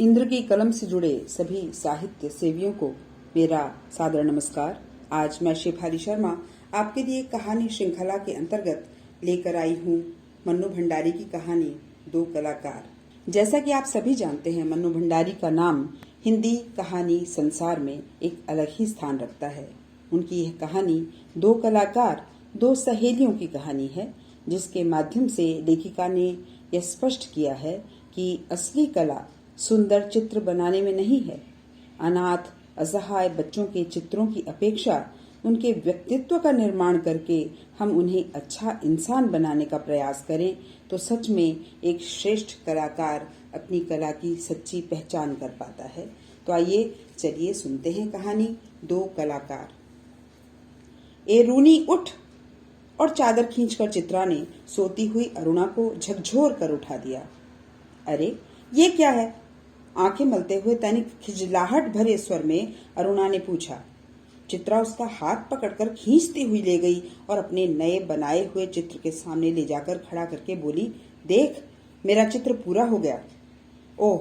इंद्र की कलम से जुड़े सभी साहित्य सेवियों को मेरा सादर नमस्कार। आज मैं शेफाली शर्मा आपके लिए कहानी श्रृंखला के अंतर्गत लेकर आई हूँ मन्नू भंडारी की कहानी दो कलाकार। जैसा कि आप सभी जानते हैं, मन्नू भंडारी का नाम हिंदी कहानी संसार में एक अलग ही स्थान रखता है। उनकी यह कहानी दो कलाकार, दो सहेलियों की कहानी है, जिसके माध्यम से लेखिका ने यह स्पष्ट किया है कि असली कला सुंदर चित्र बनाने में नहीं है। अनाथ असहाय बच्चों के चित्रों की अपेक्षा उनके व्यक्तित्व का निर्माण करके हम उन्हें अच्छा इंसान बनाने का प्रयास करें तो सच में एक श्रेष्ठ कलाकार अपनी कला की सच्ची पहचान कर पाता है। तो आइए चलिए सुनते हैं कहानी दो कलाकार। ए रूनी उठ! और चादर खींचकर चित्रा ने सोती हुई अरुणा को झकझोर कर उठा दिया। अरे ये क्या है? आंखें मलते हुए तनिक खिजलाहट भरे स्वर में अरुणा ने पूछा। चित्रा उसका हाथ पकड़कर खींचती हुई ले गई और अपने नए बनाए हुए चित्र के सामने ले जाकर खड़ा करके बोली, देख, मेरा चित्र पूरा हो गया। ओह,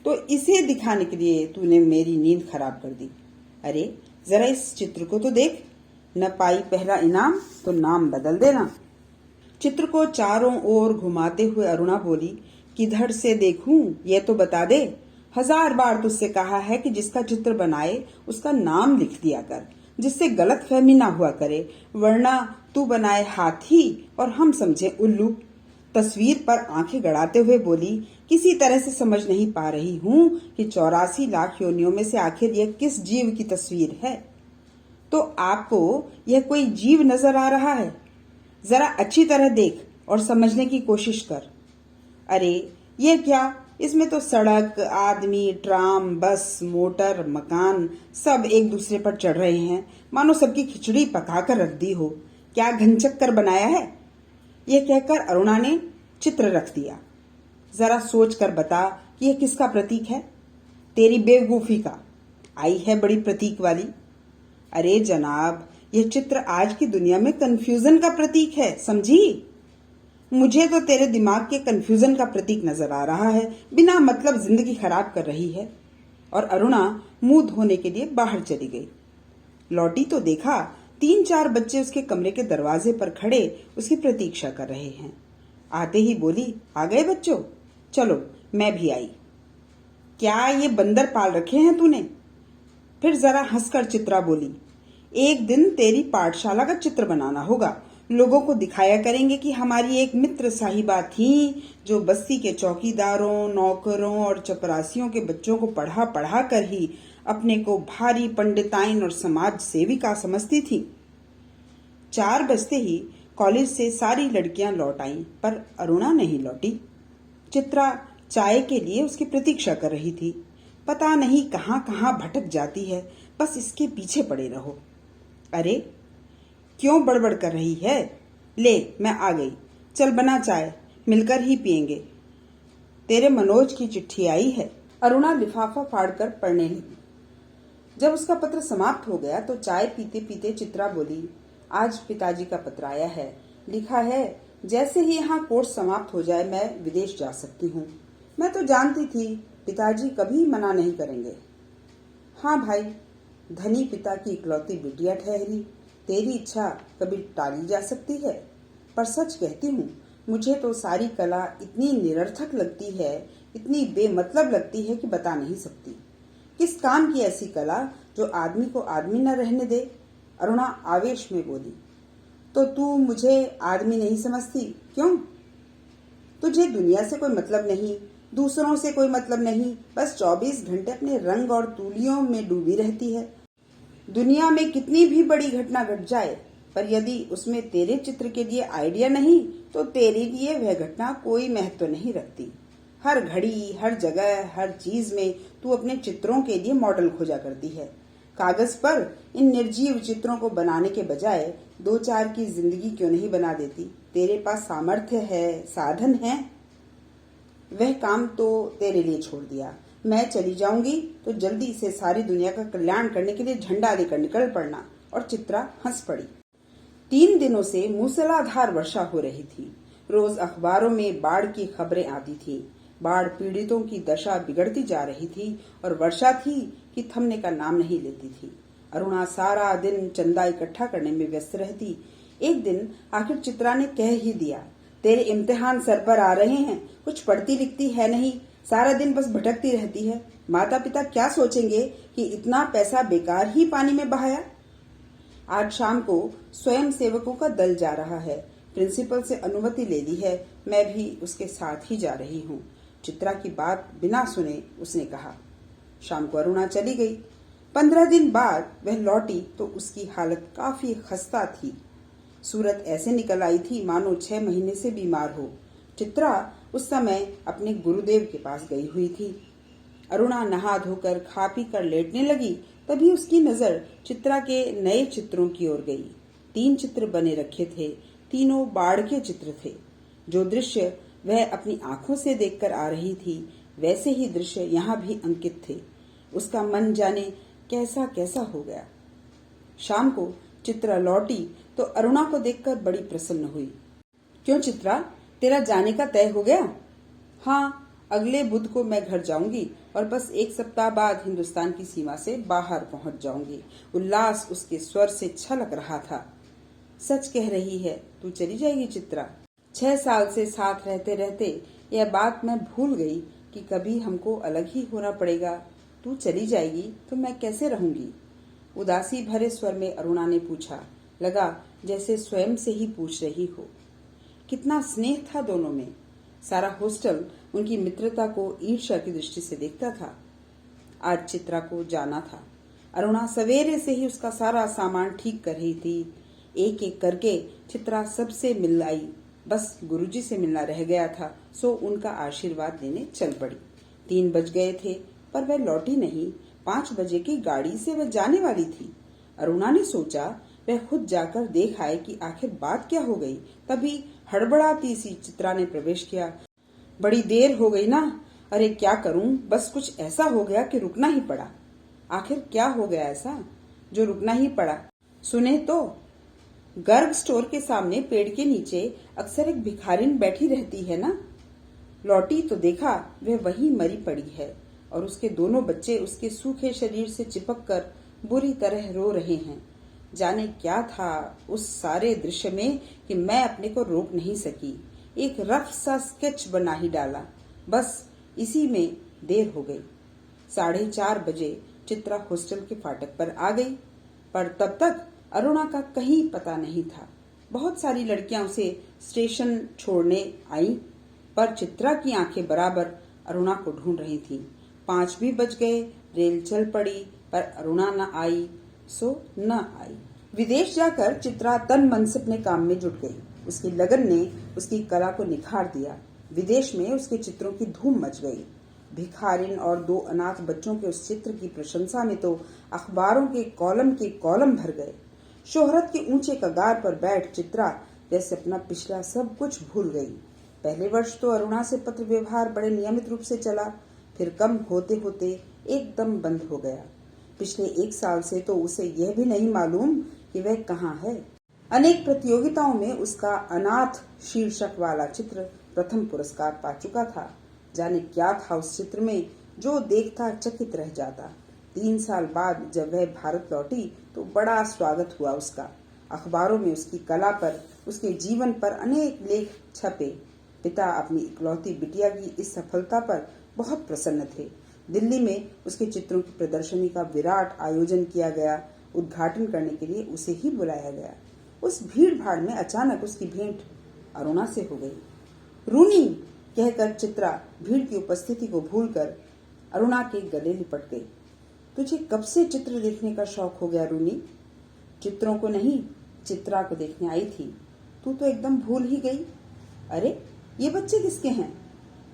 तो इसे दिखाने के लिए तूने मेरी नींद खराब कर दी। अरे जरा इस चित्र को तो देख, न पाई पहला इनाम तो नाम बदल देना। चित्र को चारों ओर घुमाते हुए अरुणा बोली, किधर से देखूं ये तो बता दे। 1000 बार तुझसे कहा है कि जिसका चित्र बनाए उसका नाम लिख दिया कर, जिससे गलतफहमी ना हुआ करे, वरना तू बनाए हाथी और हम समझे उल्लू। तस्वीर पर आंखें गड़ाते हुए बोली, किसी तरह से समझ नहीं पा रही हूँ कि 84 लाख योनियों में से आखिर यह किस जीव की तस्वीर है। तो आपको यह कोई जीव नजर आ रहा है? जरा अच्छी तरह देख और समझने की कोशिश कर। अरे ये क्या, इसमें तो सड़क, आदमी, ट्राम, बस, मोटर, मकान सब एक दूसरे पर चढ़ रहे हैं, मानो सबकी खिचड़ी पकाकर रख दी हो। क्या घनचक्कर बनाया है? यह कहकर अरुणा ने चित्र रख दिया। जरा सोच कर बता कि यह किसका प्रतीक है? तेरी बेवकूफी का। आई है बड़ी प्रतीक वाली। अरे जनाब, यह चित्र आज की दुनिया में कंफ्यूजन का प्रतीक है, समझी? मुझे तो तेरे दिमाग के कंफ्यूजन का प्रतीक नजर आ रहा है, बिना मतलब जिंदगी खराब कर रही है। और अरुणा मुंह धोने के लिए बाहर चली गई। लौटी तो देखा 3-4 बच्चे उसके कमरे के दरवाजे पर खड़े उसकी प्रतीक्षा कर रहे हैं। आते ही बोली, आ गए बच्चों, चलो मैं भी आई। क्या ये बंदर पाल रखे हैं तूने? फिर जरा हंसकर चित्रा बोली, एक दिन तेरी पाठशाला का चित्र बनाना होगा। लोगों को दिखाया करेंगे कि हमारी एक मित्र साहिबा थी जो बस्ती के चौकीदारों, नौकरों और चपरासियों के बच्चों को पढ़ा पढ़ा कर ही अपने को भारी पंडिताइन और समाज सेविका समझती थी। 4 बजते ही कॉलेज से सारी लड़कियां लौट आईं, पर अरुणा नहीं लौटी। चित्रा चाय के लिए उसकी प्रतीक्षा कर रही थी। पता नहीं कहाँ कहाँ भटक जाती है, बस इसके पीछे पड़े रहो। अरे क्यों बड़बड़ कर रही है? ले, मैं आ गई, चल बना चाय, मिलकर ही पियेंगे। तेरे मनोज की चिट्ठी आई है। अरुणा लिफाफा फाड़कर पढ़ने लगी। जब उसका पत्र समाप्त हो गया तो चाय पीते पीते चित्रा बोली, आज पिताजी का पत्र आया है। लिखा है, जैसे ही यहाँ कोर्स समाप्त हो जाए मैं विदेश जा सकती हूँ। मैं तो जानती थी पिताजी कभी मना नहीं करेंगे। हाँ भाई, धनी पिता की इकलौती बिटिया ठहरी, तेरी इच्छा कभी टाली जा सकती है? पर सच कहती हूँ, मुझे तो सारी कला इतनी निरर्थक लगती है, इतनी बेमतलब लगती है कि बता नहीं सकती। किस काम की ऐसी कला जो आदमी को आदमी न रहने दे? अरुणा आवेश में बोली, तो तू मुझे आदमी नहीं समझती क्यों? तुझे दुनिया से कोई मतलब नहीं, दूसरों से कोई मतलब नहीं, बस 24 घंटे अपने रंग और तूलियों में डूबी रहती है। दुनिया में कितनी भी बड़ी घटना घट जाए, पर यदि उसमें तेरे चित्र के लिए आइडिया नहीं तो तेरे लिए वह घटना कोई महत्व नहीं रखती। हर घड़ी, हर जगह, हर चीज में तू अपने चित्रों के लिए मॉडल खोजा करती है। कागज पर इन निर्जीव चित्रों को बनाने के बजाय 2-4 की जिंदगी क्यों नहीं बना देती? तेरे पास सामर्थ्य है, साधन है, वह काम तो तेरे लिए छोड़ दिया। मैं चली जाऊंगी तो जल्दी से सारी दुनिया का कल्याण करने के लिए झंडा लेकर निकल पड़ना। और चित्रा हंस पड़ी। 3 दिनों से मूसलाधार वर्षा हो रही थी। रोज अखबारों में बाढ़ की खबरें आती थी। बाढ़ पीड़ितों की दशा बिगड़ती जा रही थी और वर्षा थी कि थमने का नाम नहीं लेती थी। अरुणा सारा दिन चंदा इकट्ठा करने में व्यस्त रहती। एक दिन आखिर चित्रा ने कह ही दिया, तेरे इम्तिहान सर पर आ रहे हैं, कुछ पढ़ती लिखती है नहीं, सारा दिन बस भटकती रहती है। माता पिता क्या सोचेंगे कि इतना पैसा बेकार ही पानी में बहाया। आज शाम को स्वयं सेवकों का दल जा रहा है, प्रिंसिपल से अनुमति ले ली है, मैं भी उसके साथ ही जा रही हूँ। चित्रा की बात बिना सुने उसने कहा। शाम को अरुणा चली गई। 15 दिन बाद वह लौटी तो उसकी हालत काफी खस्ता थी। सूरत ऐसे निकल आई थी मानो 6 महीने से बीमार हो। चित्रा उस समय अपने गुरुदेव के पास गई हुई थी। अरुणा नहा धोकर खा पी कर लेटने लगी, तभी उसकी नजर चित्रा के नए चित्रों की ओर गई। 3 चित्र बने रखे थे, तीनों बाढ़ के चित्र थे। जो दृश्य वह अपनी आंखों से देखकर आ रही थी, वैसे ही दृश्य यहाँ भी अंकित थे। उसका मन जाने कैसा कैसा हो गया। शाम को चित्रा लौटी तो अरुणा को देखकर बड़ी प्रसन्न हुई। क्यों चित्रा, तेरा जाने का तय हो गया? हाँ, अगले बुध को मैं घर जाऊंगी और बस 1 सप्ताह बाद हिंदुस्तान की सीमा से बाहर पहुंच जाऊंगी। उल्लास उसके स्वर से छलक रहा था। सच कह रही है, तू चली जाएगी चित्रा? 6 साल से साथ रहते रहते यह बात मैं भूल गई कि कभी हमको अलग ही होना पड़ेगा। तू चली जाएगी तो मैं कैसे रहूंगी? उदासी भरे स्वर में अरुणा ने पूछा। लगा जैसे स्वयं से ही पूछ रही हो। कितना स्नेह था दोनों में। सारा हॉस्टल उनकी मित्रता को ईर्ष्या की दृष्टि से देखता था। आज चित्रा को जाना था। अरुणा सवेरे से ही उसका सारा सामान ठीक कर रही थी। एक एक करके चित्रा सबसे मिल आई। बस गुरुजी से मिलना रह गया था, सो उनका आशीर्वाद लेने चल पड़ी। 3 बज गए थे पर वह लौटी नहीं। 5 बजे की गाड़ी से वह जाने वाली थी। अरुणा ने सोचा वह खुद जाकर देख आए कि आखिर बात क्या हो गई। तभी हड़बड़ाती सी चित्रा ने प्रवेश किया। बड़ी देर हो गई ना। अरे क्या करूं, बस कुछ ऐसा हो गया कि रुकना ही पड़ा। आखिर क्या हो गया ऐसा जो रुकना ही पड़ा? सुने तो, गर्ग स्टोर के सामने पेड़ के नीचे अक्सर एक भिखारिन बैठी रहती है ना। लौटी तो देखा वह वहीं मरी पड़ी है और उसके दोनों बच्चे उसके सूखे शरीर से चिपककर बुरी तरह रो रहे हैं। जाने क्या था उस सारे दृश्य में कि मैं अपने को रोक नहीं सकी। एक रफ सा स्केच बना ही डाला। बस इसी में देर हो गई। 4:30 बजे चित्रा हॉस्टल के फाटक पर आ गई, पर तब तक अरुणा का कहीं पता नहीं था। बहुत सारी लड़कियां उसे स्टेशन छोड़ने आईं, पर चित्रा की आंखें बराबर अरुणा को ढूंढ रही थीं। 5 भी बज गए, रेल चल पड़ी, पर अरुणा न आई सो न आई। विदेश जाकर चित्रा तन मन से अपने काम में जुट गई। उसकी लगन ने उसकी कला को निखार दिया। विदेश में उसके चित्रों की धूम मच गई। भिखारिन और 2 अनाथ बच्चों के उस चित्र की प्रशंसा में तो अखबारों के कॉलम भर गए। शोहरत के ऊंचे कगार पर बैठ चित्रा जैसे अपना पिछला सब कुछ भूल गई। पहले वर्ष तो अरुणा से पत्र व्यवहार बड़े नियमित रूप से चला, फिर कम होते होते एकदम बंद हो गया। पिछले 1 साल से तो उसे यह भी नहीं मालूम कि वह कहाँ है। अनेक प्रतियोगिताओं में उसका अनाथ शीर्षक वाला चित्र प्रथम पुरस्कार पा चुका था। जाने क्या था उस चित्र में, जो देखता चकित रह जाता। 3 साल बाद जब वह भारत लौटी तो बड़ा स्वागत हुआ उसका। अखबारों में उसकी कला पर, उसके जीवन पर अनेक लेख छपे। पिता अपनी इकलौती बिटिया की इस सफलता पर बहुत प्रसन्न थे। दिल्ली में उसके चित्रों की प्रदर्शनी का विराट आयोजन किया गया। उद्घाटन करने के लिए उसे ही बुलाया गया। उस भीड़ भाड़ में अचानक उसकी भेंट अरुणा से हो गई। रूनी कहकर चित्रा भीड़ की उपस्थिति को भूलकर अरुणा के गले लिपट गई। तुझे कब से चित्र देखने का शौक हो गया रूनी? चित्रों को नहीं, चित्रा को देखने आई थी। तू तो एकदम भूल ही गई। अरे ये बच्चे किसके हैं?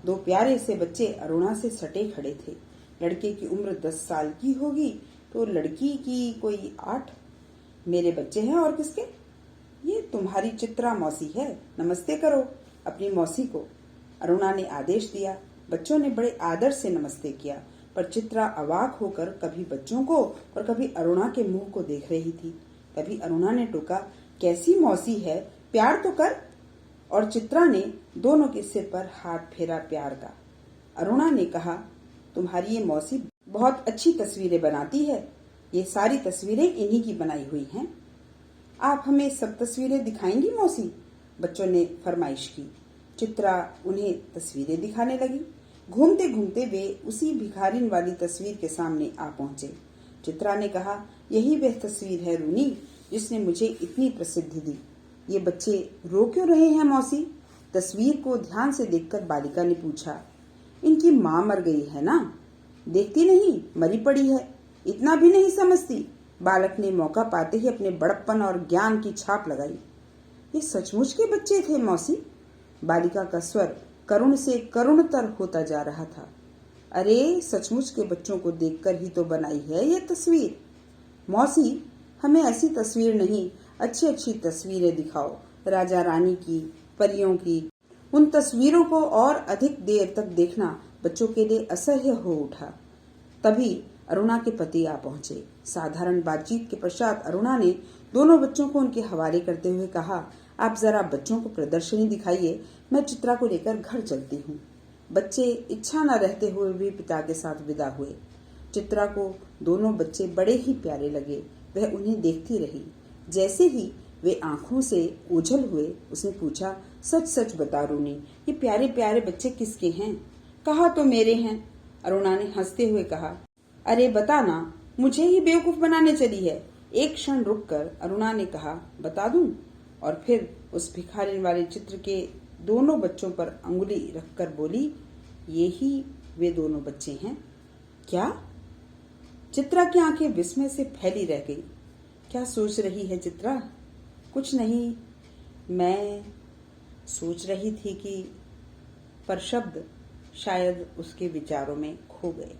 2 प्यारे से बच्चे अरुणा से सटे खड़े थे। लड़के की उम्र 10 साल की होगी तो लड़की की कोई 8। मेरे बच्चे हैं और किसके? ये तुम्हारी चित्रा मौसी है, नमस्ते करो अपनी मौसी को। अरुणा ने आदेश दिया। बच्चों ने बड़े आदर से नमस्ते किया, पर चित्रा अवाक होकर कभी बच्चों को और कभी अरुणा के मुंह को देख रही थी। तभी अरुणा ने टोका, कैसी मौसी है, प्यार तो कर। और चित्रा ने दोनों के सिर पर हाथ फेरा प्यार का। अरुणा ने कहा, तुम्हारी ये मौसी बहुत अच्छी तस्वीरें बनाती है। ये सारी तस्वीरें इन्हीं की बनाई हुई हैं। आप हमें सब तस्वीरें दिखाएंगी मौसी? बच्चों ने फरमाइश की। चित्रा उन्हें तस्वीरें दिखाने लगी। घूमते घूमते वे उसी भिखारिन वाली तस्वीर के सामने आ पहुंचे। चित्रा ने कहा, यही वह तस्वीर है रूनी जिसने मुझे इतनी प्रसिद्धि दी। ये बच्चे रो क्यों रहे हैं मौसी? तस्वीर को ध्यान से देखकर बालिका ने पूछा। इनकी माँ मर गई है ना, देखती नहीं मरी पड़ी है, इतना भी नहीं समझती? बालक ने मौका पाते ही अपने बड़प्पन और ज्ञान की छाप लगाई। ये सचमुच के बच्चे थे मौसी? बालिका का स्वर करुण से करुणतर होता जा रहा था। अरे सचमुच के बच्चों को देखकर ही तो बनाई है ये तस्वीर। मौसी, हमें ऐसी तस्वीर नहीं, अच्छी अच्छी तस्वीरें दिखाओ, राजा रानी की, परियों की। उन तस्वीरों को और अधिक देर तक देखना बच्चों के लिए असह्य हो उठा। तभी अरुणा के पति आ पहुंचे। साधारण बातचीत के पश्चात अरुणा ने दोनों बच्चों को उनके हवाले करते हुए कहा, आप जरा बच्चों को प्रदर्शनी दिखाइए, मैं चित्रा को लेकर घर चलती हूँ। बच्चे इच्छा न रहते हुए भी पिता के साथ विदा हुए। चित्रा को दोनों बच्चे बड़े ही प्यारे लगे। वह उन्हें देखती रही। जैसे ही वे आंखों से ओझल हुए, उसने पूछा, सच सच बता रूनी, ये प्यारे प्यारे बच्चे किसके हैं? कहा तो मेरे हैं। अरुणा ने हंसते हुए कहा, अरे बता ना, मुझे ही बेवकूफ बनाने चली है। एक क्षण रुककर अरुणा ने कहा, बता दूं? और फिर उस भिखारिन वाले चित्र के दोनों बच्चों पर अंगुली रखकर बोली, ये ही वे दोनों बच्चे हैं। क्या? चित्रा की आंखें विस्मय से फैली रह गई। क्या सोच रही है चित्रा? कुछ नहीं, मैं सोच रही थी कि, पर शब्द शायद उसके विचारों में खो गए।